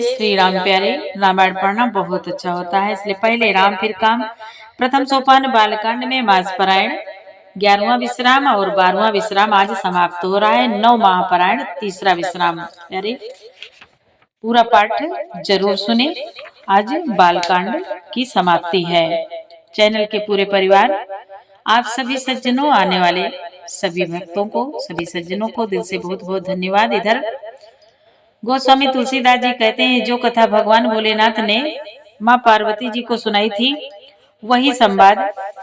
श्री राम प्यारे, रामायण पढ़ना बहुत अच्छा होता है, इसलिए पहले राम फिर काम। प्रथम सोपान बालकांड में मासपरायण 11वां विश्राम और 12वां विश्राम आज समाप्त हो रहा है। 9 महापरायण 3रा विश्राम। प्यारे पूरा पाठ जरूर सुने। आज बालकांड की समाप्ति है। चैनल के पूरे परिवार, आप सभी सज्जनों, आने वाले सभी भक्तों को, सभी सज्जनों को दिल से बहुत बहुत धन्यवाद। इधर गोस्वामी तुलसीदास जी कहते हैं, जो कथा भगवान भोलेनाथ ने माँ पार्वती जी को सुनाई थी, वही संवाद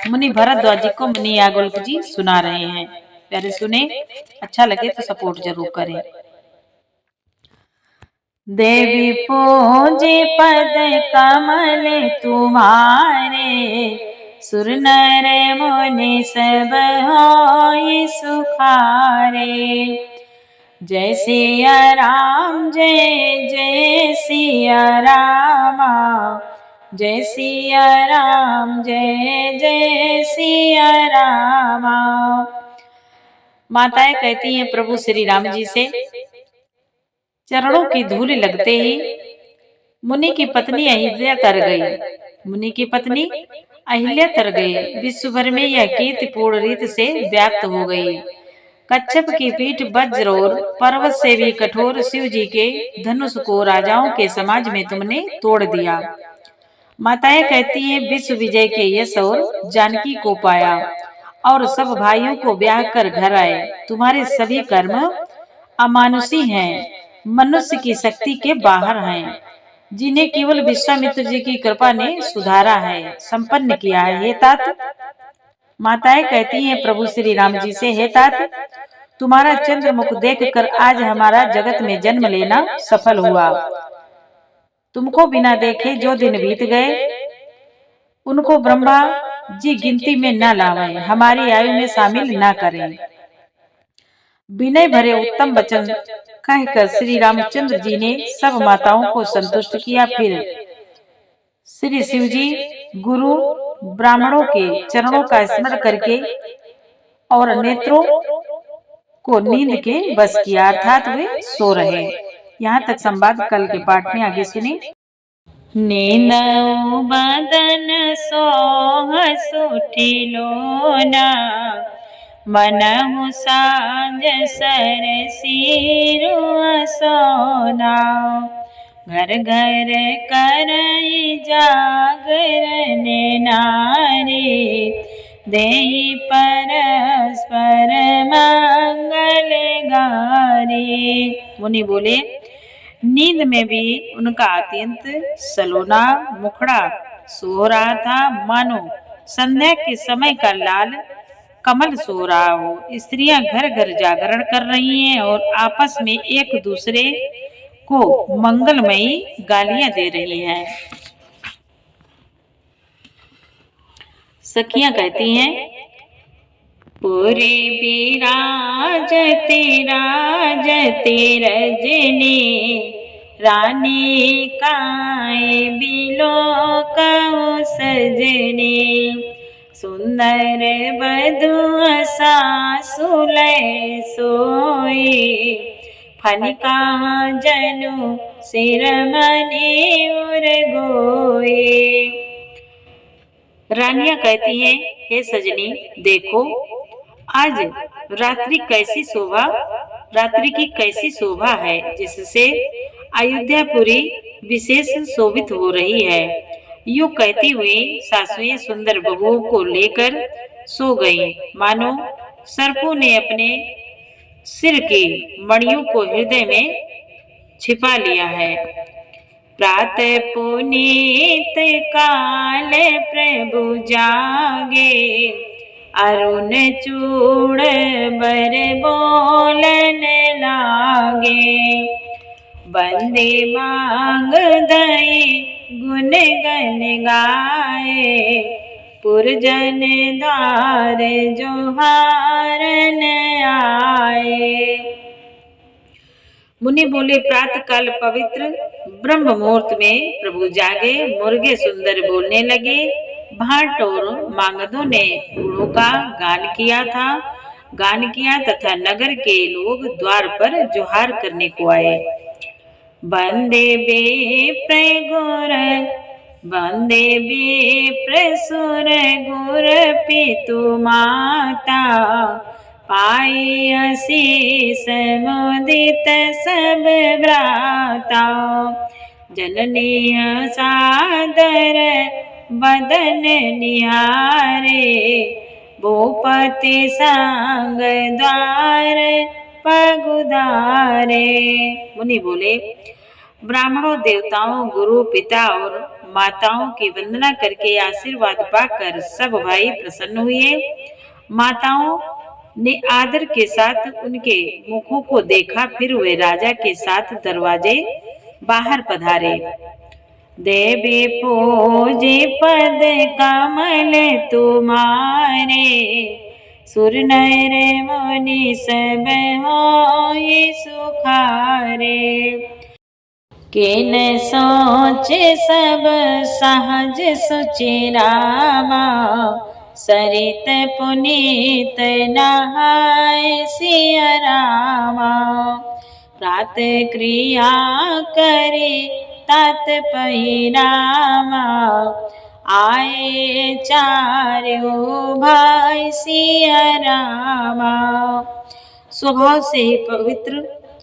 मुनि भरद्वाज जी को मुनि याज्ञवल्क्य जी सुना रहे हैं। प्यारे सुने, अच्छा लगे तो सपोर्ट जरूर करें। देवी पूजे पद कमल तुम्हारे, सुर नर मुनि सब होय सुखारे। जय सिया राम, जय जय सिया रामा, जय सिया राम, जय जय सिया रामा। माताएं कहती हैं प्रभु श्री राम जी से, चरणों की धूल लगते ही मुनि की पत्नी अहिल्या तर गई। मुनि की पत्नी अहिल्या तर गई। विश्व भर में यह कीर्ति पूर्ण रीत से व्याप्त हो गई। कच्छप की पीठ वज्र और पर्वत से भी कठोर शिव जी के धनुष को राजाओं के समाज में तुमने तोड़ दिया। माताएं कहती हैं, विश्व विजय के यश और जानकी को पाया और सब भाइयों को ब्याह कर घर आए। तुम्हारे सभी कर्म अमानुषी हैं, मनुष्य की शक्ति के बाहर हैं, जिन्हें केवल विश्वामित्र जी की कृपा ने सुधारा है, संपन्न किया है। हे तात, माताएं कहती हैं प्रभु श्री राम जी से, हे तात, तुम्हारा चंद्रमुख देखकर आज हमारा जगत में जन्म लेना सफल हुआ। तुमको बिना देखे जो दिन बीत गए, उनको ब्रह्मा जी गिनती में न लावें, हमारी आयु में शामिल न करें। विनय भरे उत्तम वचन कहकर श्री रामचंद्र जी ने सब माताओं को संतुष्ट किया। फिर श्री शिव जी गुरु ब्राह्मणों के चरणों का स्मरण करके और नेत्रों को नींद के बस किया, अर्थात वे सो रहे। यहाँ तक संवाद कल के पाठ में आगे सुने। नींद बदन सोह सुठिलोना, मनहु सांझ सर सिरु सोना। घर घर करई जागरण नारी, देहि परस्पर मंगल गारी। मुनि बोले, नींद में भी उनका अत्यंत सलोना मुखड़ा सो रहा था, मानो संध्या के समय का लाल कमल सो रहा हो। स्त्रियां घर घर जागरण कर रही हैं और आपस में एक दूसरे को मंगलमयी गालियां दे रही हैं। सखियां कहती हैं, पूरे विराजते राजते रजनी, रानी काए बिलो कहो सजनी। सुंदर बधु सासुलय सोई, फनिका जनु सिरमणि उर गोए। रानियां कहती हैं, हे सजनी, देखो आज रात्रि की कैसी शोभा है, जिससे अयोध्यापुरी विशेष शोभित हो रही है। यूं कहती हुई सासुएं सुंदर बहुओं को लेकर सो गईं, मानो सर्पों ने अपने सिर की मणियों को हृदय में छिपा लिया है। प्रातः पुनीत काल प्रभु जागे, अरुण चूड़ बर बोलन लागे। बंदे मांग दई गुण गन गाए, पुरजन द्वार जोहारन आए। मुनि बोले, प्रातः काल पवित्र ब्रह्म मुहूर्त में प्रभु जागे, मुर्गे सुंदर बोलने लगे। भाट और मांगदों ने बूढ़ों का गान किया तथा नगर के लोग द्वार पर जोहार करने को आए। वंदे विप्र गुर वंदे विप्र सुर गुर पितु माता पाई असीस मुदित सब भ्राता जननी सादर बदन निहारे भूपति संग द्वार पगुधारे। मुनि बोले, ब्राह्मणों, देवताओं, गुरु, पिता और माताओं की वंदना करके आशीर्वाद पाकर सब भाई प्रसन्न हुए। माताओं ने आदर के साथ उनके मुखों को देखा, फिर वे राजा के साथ दरवाजे बाहर पधारे। देवी पूजे पद कमल तुम्हारे, सुर नर मुनि सब होए सुखारे। किन सोच सब सहज सुचि रामा, सरित पुनीत नहाय सिया रामा। प्रात क्रिया करे तात पहिरामा, आए चारों भाई सिया रामा। स्वभाव से ही पवित्र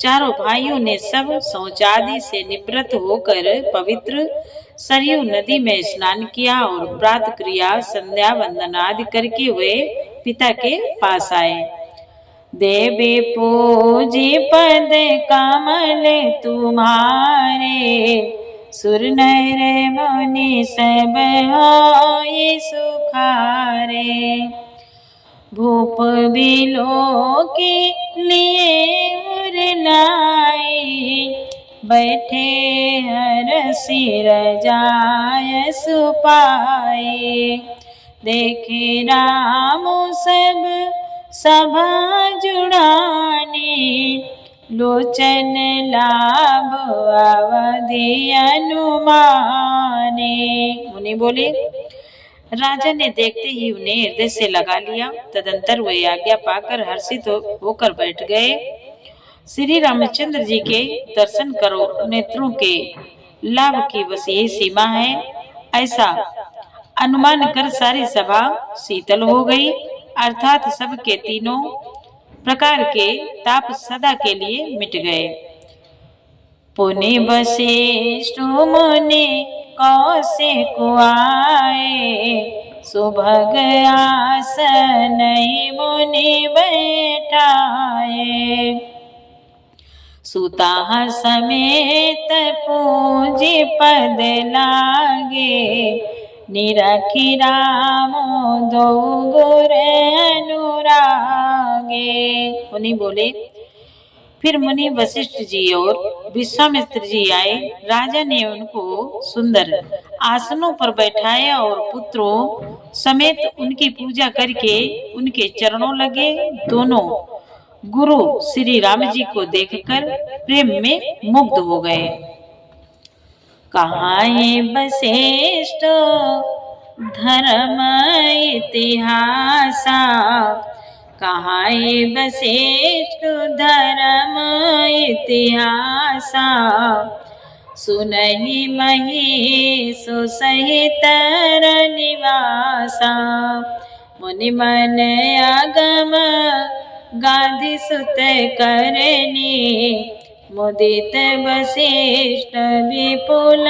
चारों भाइयों ने सब शौचादि से निवृत्त होकर पवित्र सरयू नदी में स्नान किया और प्रात क्रिया संध्या वंदन आदि करके वे पिता के पास आए। देवी पूजी पद कमल तुम्हारे, सुर नर मुनि सब होए सुखारे। भूप बिलो के लिए उर लाई, बैठे हर सिर जाय सुपाए। देखे राम सब सभा जुड़ाने, लोचन लाभ अवधि अनुमाने। मुनि बोले, राजा ने देखते ही उन्हें हृदय से लगा लिया। तदंतर वे आज्ञा पाकर हर्षित होकर बैठ गए। श्री रामचंद्र जी के दर्शन करो, नेत्रों के लाभ की बस यही सीमा है। ऐसा अनुमान कर सारी सभा शीतल हो गई, अर्थात सबके तीनों प्रकार के ताप सदा के लिए मिट गए। पुनि वशिष्ठ मुनि कौशिक आए, सुभग आसन मुनि बैठाए। सुता समेत पूजी पद लागे, निरखी राम दो गुर अनुरागे। मुनि बोले, फिर मुनि वशिष्ठ जी और विश्वामित्र जी आए। राजा ने उनको सुंदर आसनों पर बैठाया और पुत्रों समेत उनकी पूजा करके उनके चरणों लगे। दोनों गुरु श्री राम जी को देखकर प्रेम में मुग्ध हो गए। कहाए वशिष्ठ धर्म इतिहासा, कहाए वशिष्ठ धर्म इतिहासा। सुनहि महेश सहित निवासा, मुनि मन आगम गांधी सुत करनी। मुदित वशिष्ठ विपुल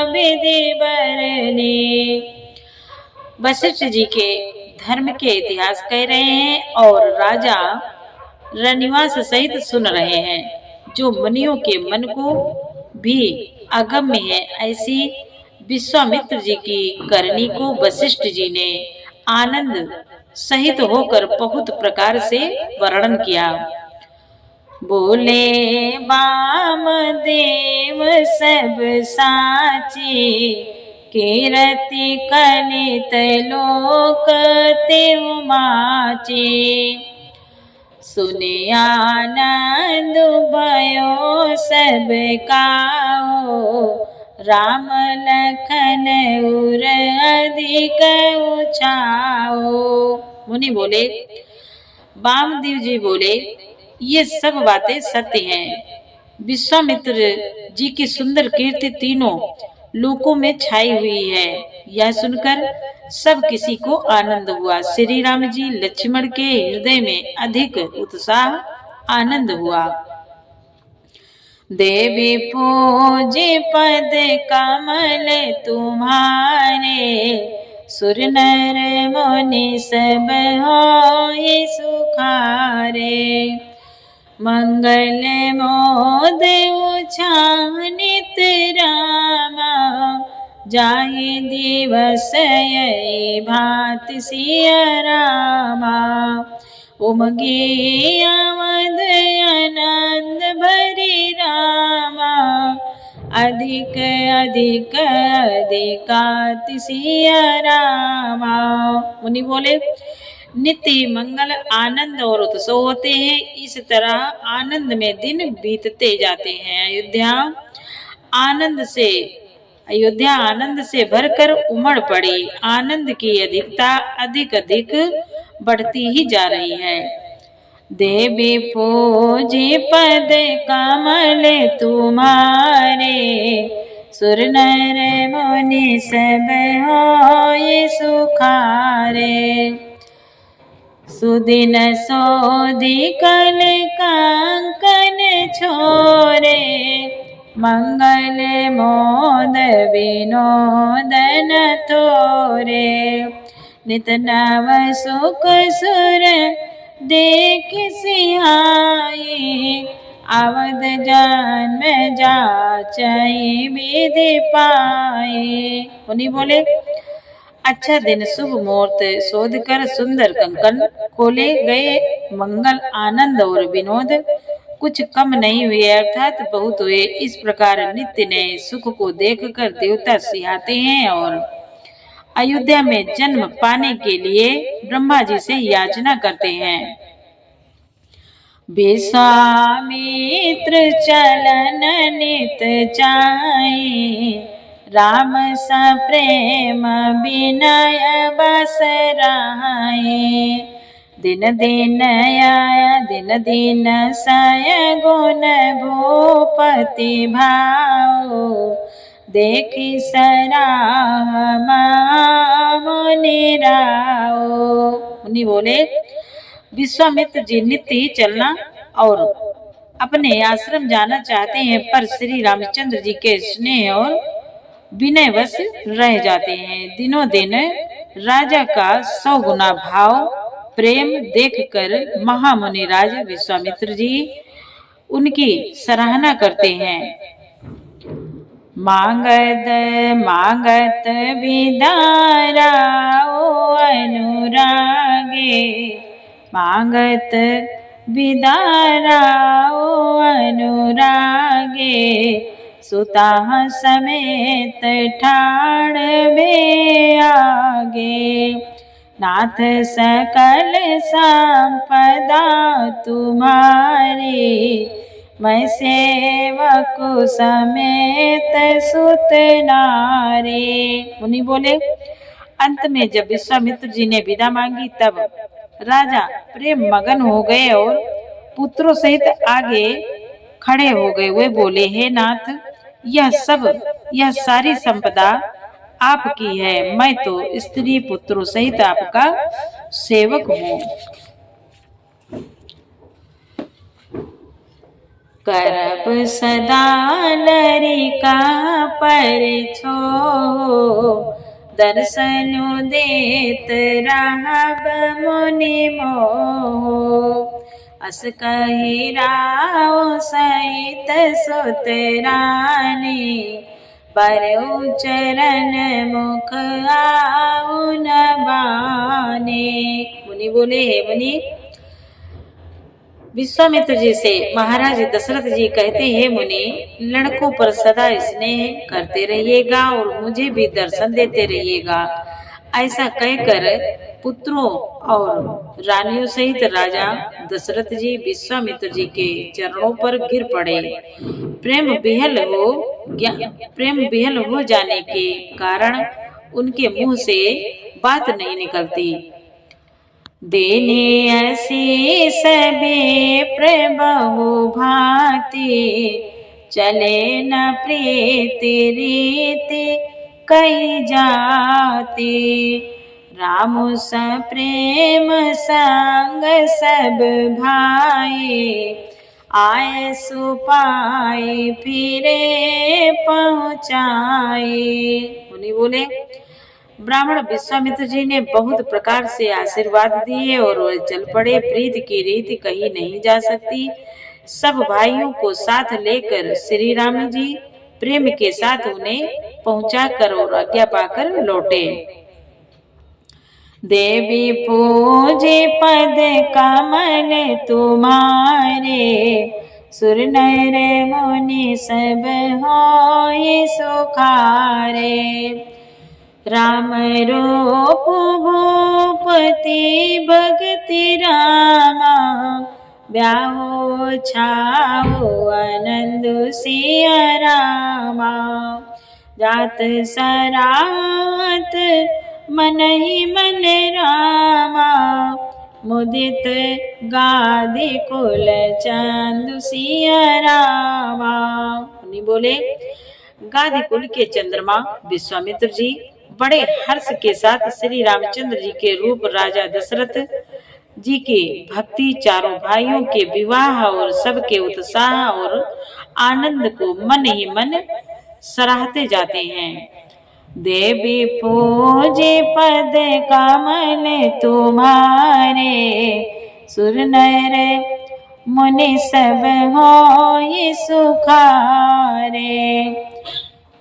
विधि बरनी। वशिष्ठ जी के धर्म के इतिहास कह रहे हैं और राजा रनिवास सहित सुन रहे हैं, जो मुनियों के मन को भी अगम्य है। ऐसी विश्वामित्र जी की करनी को वशिष्ठ जी ने आनंद सहित होकर बहुत प्रकार से वर्णन किया। बोले वामदेव सब साची, कीरति कलित लोक तेउ माची। सुने आनंद भयो सब काओ, राम लखन उर अधिक उछाओ। मुनि बोले, वामदेव जी बोले, ये सब बातें सत्य हैं। विश्वामित्र जी की सुंदर कीर्ति तीनों लोकों में छाई हुई है। यह सुनकर सब किसी को आनंद हुआ। श्री राम जी लक्ष्मण के हृदय में अधिक उत्साह आनंद हुआ। देवी पूजे पद कमल तुम्हारे, सुर नर मुनि सब होए सुखारे। मंगल मोद उछानित रामा, जाहि दिवस यही भात सिया रामा। उमगे अवध आनंद भरी रामा, अधिक अधिक अधिकात सिया रामा। मुनि बोले, नित्य मंगल आनंद और उत्सव होते हैं। इस तरह आनंद में दिन बीतते जाते हैं। अयोध्या आनंद से भरकर उमड़ पड़ी। आनंद की अधिकता अधिक अधिक बढ़ती ही जा रही है। देवी पूजे पद कमल तुम्हारे, सुर नर मुनि सब होए सुखारे। सुदिन सोदी कल कांकन छोरे, मंगल मोद विनोदन तोरे। नित नव सुख सुर देख सिहाई, अवध जान में जाचै विधि पाए। मुनि बोले, अच्छा दिन शुभ मुहूर्त शोध कर सुंदर कंकन खोले गए। मंगल आनंद और विनोद कुछ कम नहीं हुए, अर्थात बहुत हुए। इस प्रकार नित्य नए सुख को देखकर देवता सिहाते हैं और अयोध्या में जन्म पाने के लिए ब्रह्मा जी से याचना करते हैं। विश्वामित्र चलन नित चाहि, राम सा प्रेम विनय बस रहाए। दिन दिन आया दिन दिन सय गुण भूपति भाओ, देखी सराह मुनि राओ। मुनि बोले, विश्वामित्र जी नित्य ही चलना और अपने आश्रम जाना चाहते हैं, पर श्री रामचंद्र जी के स्नेह और विनयवश रह जाते हैं। दिनों दिन राजा का 100 गुना भाव प्रेम देखकर महामुनि राज विश्वामित्र जी उनकी सराहना करते हैं। मांगत मांगत विदारा ओ अनुरागे, मांगत विदारा ओ अनुरागे। सुता समेत ठाण बे आगे, नाथ सकल संपदा तुम्हारी। मैं सेवक समेत सुत नारी। मुनि बोले, अंत में जब विश्वामित्र जी ने विदा मांगी तब राजा प्रेम मगन हो गए और पुत्रों सहित आगे खड़े हो गए। वे बोले, हे नाथ, यह सारी संपदा आपकी है, मैं तो स्त्री पुत्रों सहित आपका सेवक हूँ। करब सदा लरिका पर छो, दर्शनु देत रहब मुनि मोह। अस कहि राव सहित सुत रानी, परउ चरण मुख आउ न बाने। मुनि बोले, हे मुनि, विश्वामित्र जी से महाराज दशरथ जी कहते हैं, मुनि, लड़कों पर सदा स्नेह करते रहिएगा और मुझे भी दर्शन देते रहिएगा। ऐसा कहकर पुत्रों और रानियों सहित राजा दशरथ जी विश्वामित्र जी के चरणों पर गिर पड़े। प्रेम विहल हो जाने के कारण उनके मुंह से बात नहीं निकलती। देने ऐसी सभी प्रभु भांति, चले न प्रीति रीति कई जाति। राम स प्रेम संग सब भाई, आए सुपाई फिरे पहुँचाए। मुनि बोले, ब्राह्मण विश्वामित्र जी ने बहुत प्रकार से आशीर्वाद दिए और वह चल पड़े। प्रीति की रीति कही नहीं जा सकती। सब भाइयों को साथ लेकर श्री राम जी प्रेम के साथ उन्हें पहुंचाकर और आज्ञा पाकर लौटे। देवी पूजे पद कमल तुम्हारे, सुर नर मुनि सब होए सुखारे। राम रूप भूपति भगति रामा, ब्याहो छाओ आनंद सिया रामा। जात सरात मन ही मन रामा, मुदित गादि कुल चंदु सिया रामा। मुनि बोले, गादि कुल के चंद्रमा विश्वामित्र जी बड़े हर्ष के साथ श्री रामचंद्र जी के रूप राजा दशरथ जी के भक्ति, चारों भाइयों के विवाह और सबके उत्साह और आनंद को मन ही मन सराहते जाते हैं। देवी पूजे पद कमल तुम्हारे, सुर नर मुनि सब होए सुखारे।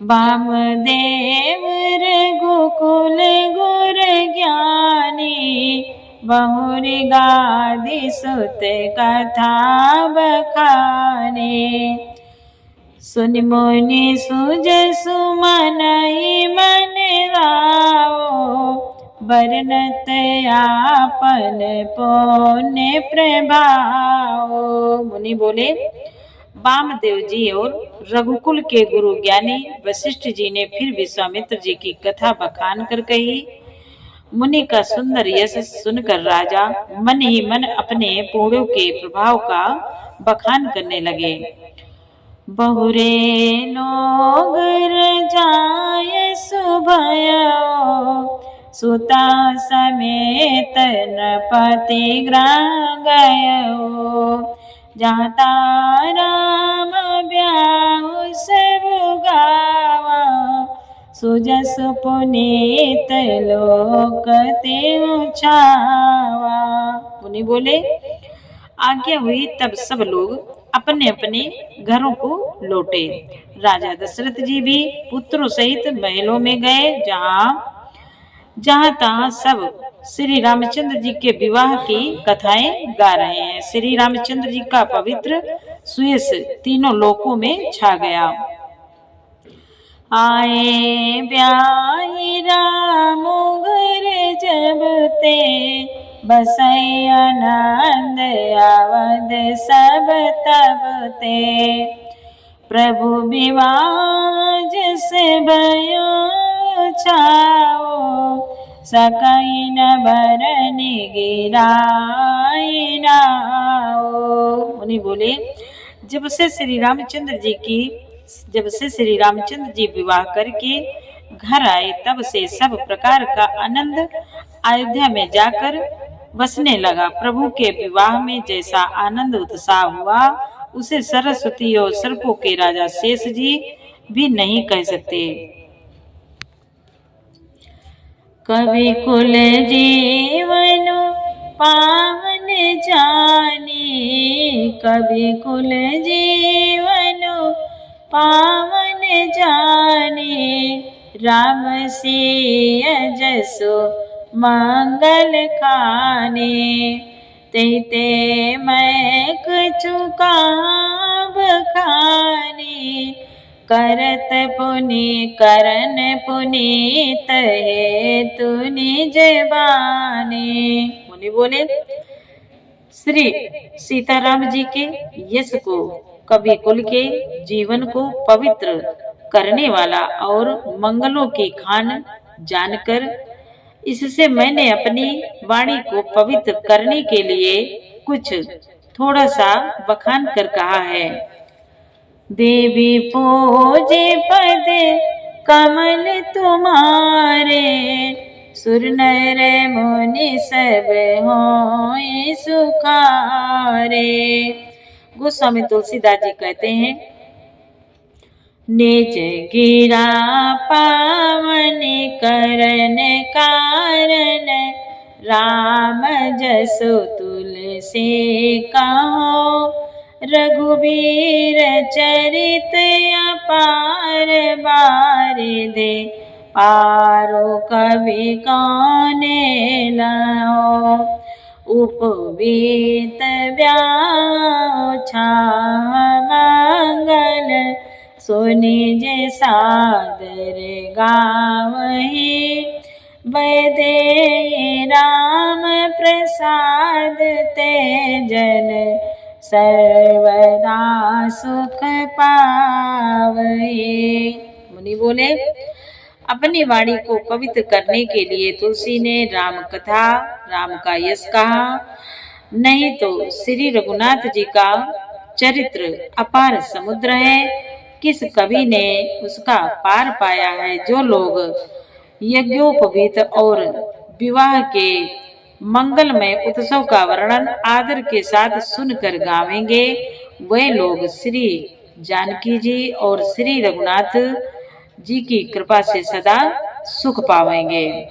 वामदेव रघुकुल गुर ज्ञानी, बहुरी गादि सुत कथा बखाने। सुनि मुनि सुजसु मनहि मन राओ, बरनत आपन पुण्य प्रभाओ। मुनि बोले, वामदेव जी और रघुकुल के गुरु ज्ञानी वशिष्ठ जी ने फिर विश्वामित्र जी की कथा बखान कर कही। मुनि का सुंदर यश सुनकर राजा मन ही मन अपने पुण्यों के प्रभाव का बखान करने लगे। बहुरे लोग जाय सुभयो, सुता समेत नृपति गृह गयो। जाता राम ब्याहु सब गावा, सुजस पुनीत लोक तेउ छावा। मुनि बोले, आज्ञा हुई तब सब लोग अपने अपने घरों को लौटे। राजा दशरथ जी भी पुत्रों सहित महलों में गए, जहां तहां सब श्री रामचंद्र जी के विवाह की कथाएं गा रहे हैं। श्री रामचंद्र जी का पवित्र सुयश तीनों लोकों में छा गया। आए ब्याही राम घर जब ते, बसई आनंद आवद सब तब ते। प्रभु विवाह जैसे भयो छाओ, सकई न भरने गिराई नाओ। मुनि बोले, जब से श्री रामचंद्र जी विवाह करके घर आए, तब से सब प्रकार का आनंद अयोध्या में जाकर बसने लगा। प्रभु के विवाह में जैसा आनंद उत्साह हुआ, उसे सरस्वती और सर्पों के राजा शेष जी भी नहीं कह सकते। कवि कुल जीवन पावन जाने, कवि कुल जीवन पावन जाने। राम सिय जसो मंगल खाने, ते मैं कछुका बखाने। करत पुनि करन पुनीत है तू निज बाने। मुनि बोले, श्री सीताराम जी के यश को, कवि कुल के जीवन को पवित्र करने वाला और मंगलों की खान जानकर इससे मैंने अपनी वाणी को पवित्र करने के लिए कुछ थोड़ा सा बखान कर कहा है। देवी पूजे पद कमल तुम्हारे, सुर नर मुनि सब होए सुखारे। गोस्वामी तुलसीदास जी कहते हैं, निज गिरा पावन करन कारण, राम जसो तुलसी कहो, रघुबीर चरित अपार बारिधे, पारो कवि कौने लाओ, उपवीत व्याछा मंगल, सुनि जे सादर गावहि, वैदेही राम प्रसाद ते जन, सर्वदा सुख पावहि। मुनि बोले, अपनी वाणी को पवित्र करने के लिए तुलसी ने राम कथा, राम का यश कहा, नहीं तो श्री रघुनाथ जी का चरित्र अपार समुद्र है, किस कवि ने उसका पार पाया है। जो लोग यज्ञोपवीत और विवाह के मंगलमय उत्सव का वर्णन आदर के साथ सुनकर गावेंगे, वे लोग श्री जानकी जी और श्री रघुनाथ जी की कृपा से सदा सुख पावेंगे।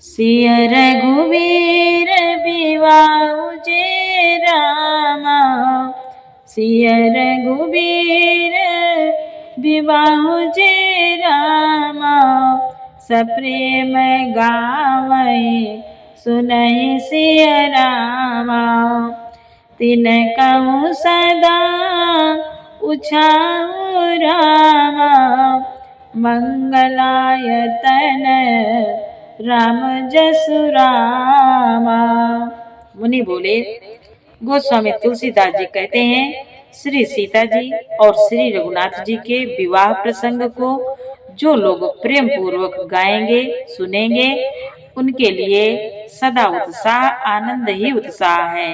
सिय रघुवीर विवाह जे रामा, सिय रघुवीर विवाह जे रामा, सप्रेम गावै सुनहि सिय रामा, तिन कहूँ सदा उछाऊ रामा, मंगलायतन राम जसु रामा। मुनि बोले, गोस्वामी तुलसीदास जी कहते हैं, श्री सीता जी और श्री रघुनाथ जी के विवाह प्रसंग को जो लोग प्रेम पूर्वक गाएंगे, सुनेंगे, उनके लिए सदा उत्साह, आनंद ही उत्साह है,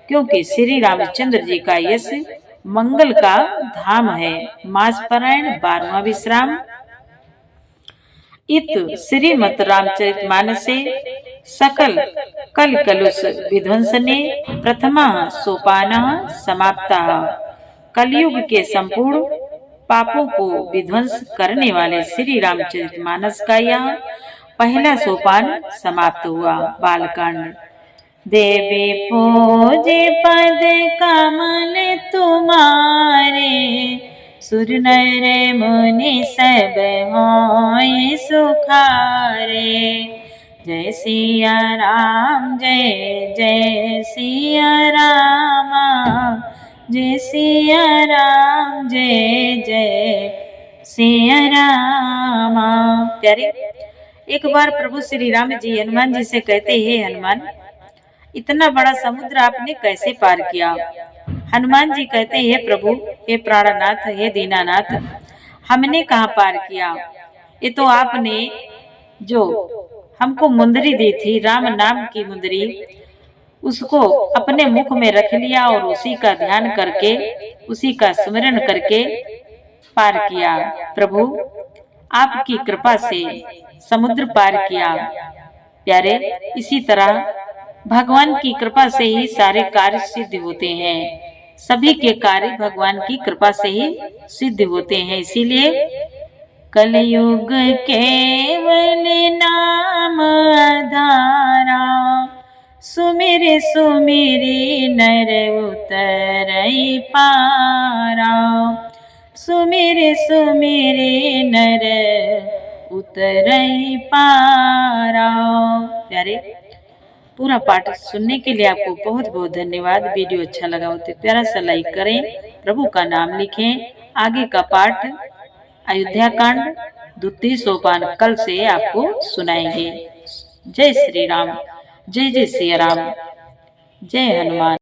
क्योंकि श्री रामचंद्र जी का यश मंगल का धाम है। मास पारायण 12वां विश्राम। इत श्रीमद् रामचरितमानसे सकल कल कलुष विध्वंसने प्रथमा सोपानः समाप्तः। कलयुग के संपूर्ण पापों को विध्वंस करने वाले श्री रामचरितमानस का यह पहला सोपान समाप्त हुआ। बालकांड। देवी पूजे पद कमल तुम्हारे, सुर नर मुनि सब होए सुखारे। जय सिया राम, जय जय सिया राम, जय सिया राम, जय जय सिया राम। प्यारे, एक बार प्रभु श्री राम जी हनुमान जी से कहते हैं, हनुमान इतना बड़ा समुद्र आपने कैसे पार किया। हनुमान जी कहते हैं, प्रभु हे प्राणनाथ, हे दीनानाथ, हमने कहाँ पार किया, ये तो आपने जो हमको मुंदरी दी थी, राम नाम की मुंदरी, उसको अपने मुख में रख लिया और उसी का ध्यान करके, उसी का स्मरण करके पार किया। प्रभु आपकी कृपा से समुद्र पार किया। प्यारे, इसी तरह भगवान की कृपा से ही सारे कार्य सिद्ध होते हैं। सभी के कार्य भगवान की कृपा से ही सिद्ध होते हैं। इसीलिए कलयुग केवल नाम आधारा, सुमिर सुमिरि नर उतरई पारा। सुमिर सुमिरि नर उतरई पारा। प्यारे, पूरा पाठ सुनने के लिए आपको बहुत बहुत धन्यवाद। वीडियो अच्छा लगा हो तो प्यारा सा लाइक करें, प्रभु का नाम लिखें। आगे का पाठ अयोध्या कांड 2 सोपान कल से आपको सुनाएंगे। जय श्री राम, जय जय श्री राम, जय हनुमान।